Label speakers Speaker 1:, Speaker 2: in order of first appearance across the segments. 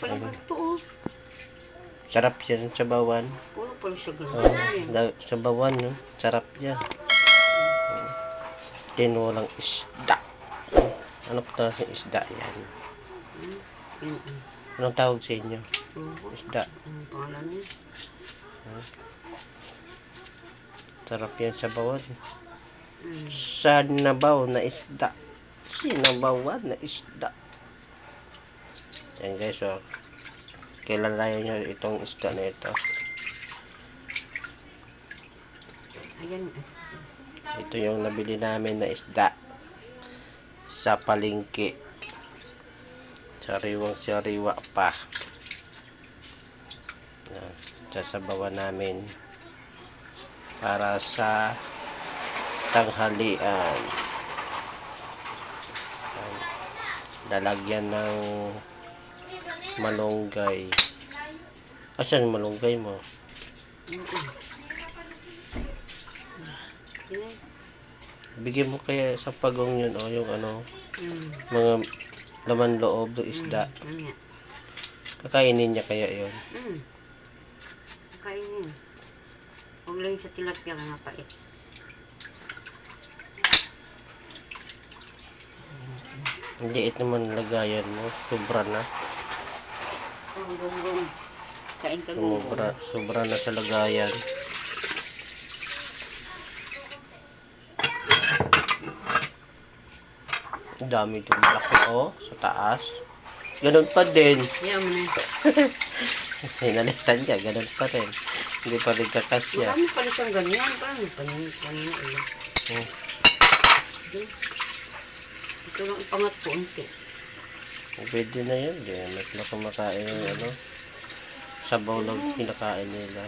Speaker 1: pala ito, oh.
Speaker 2: Sarap yan sa bawan.
Speaker 1: Puno pala siya
Speaker 2: Sa bawan, no? Sarap yan. Tinolang isda. Ano po tawag sa isda yan? Anong tawag sa inyo? Isda.
Speaker 1: Anong pangalan niya?
Speaker 2: Sarap yan sa bawan. Sa nabaw na isda. Sinabawan na isda. Yan guys, oh. Kilalayan nyo itong isda na ito.
Speaker 1: Ayan.
Speaker 2: Ito yung nabili namin na isda sa palengke. Sariwang-sariwa pa. Yan. Sasabawan namin para sa tanghalian. Yan. Lalagyan ng malunggay. Asan malunggay mo? Bigyan mo kaya sa pagong yun, o yung ano, mga laman loob do isda. Kakainin niya kaya yun?
Speaker 1: Kakainin. Huwag lang sa tilapia ka nga pait.
Speaker 2: Ang liit naman lagayan mo, sobra na.
Speaker 1: Gonggong. Kain ka gonggong.
Speaker 2: Sobra na sa lagayan. Ang dami itong malaki, oh, sa taas. Ganun pa din.
Speaker 1: Yan mo na.
Speaker 2: Hinalitan ka, ganun pa rin. Hindi pa rin kakasya.
Speaker 1: Marami pala siyang ganyan. Parang panina ulit. Ito lang ipangat po unti.
Speaker 2: Pwede na yun. Di mas na kumakain yung ano. Sabaw lang pinakain nila.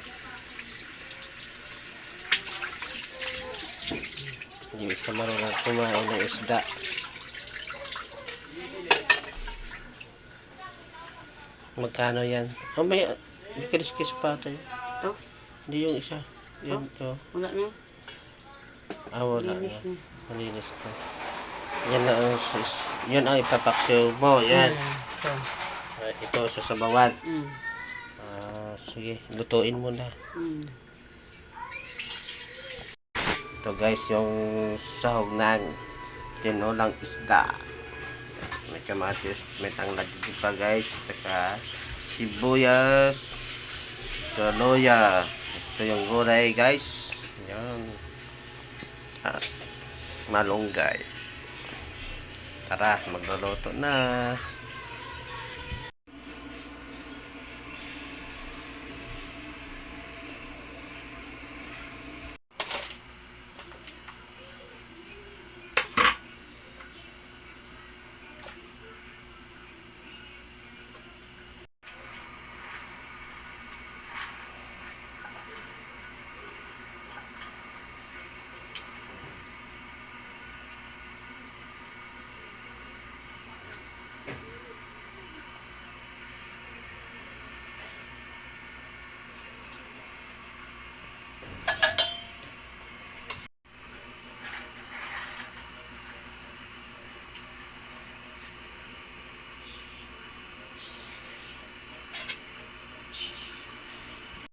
Speaker 2: Hindi ka marunong kumain ng isda. Magkano yan? Oh, may kiris-kiris pa tayo.
Speaker 1: Ito?
Speaker 2: Hindi yung isa. Yun, ito.
Speaker 1: Wala na.
Speaker 2: Wala na.
Speaker 1: Malinis na.
Speaker 2: Malinis na. Yan na ang yun ang ipapaksyo mo. Yan. Ito sa sabawan. Sige, lutuin mo na. Ito guys, yung sahog ng tinolang isda. May kamatis, may tanglad dito pa guys. Tsaka sibuyas, saloya. Ito yung gulay guys. Yan. Malunggay. Tara, magluluto na.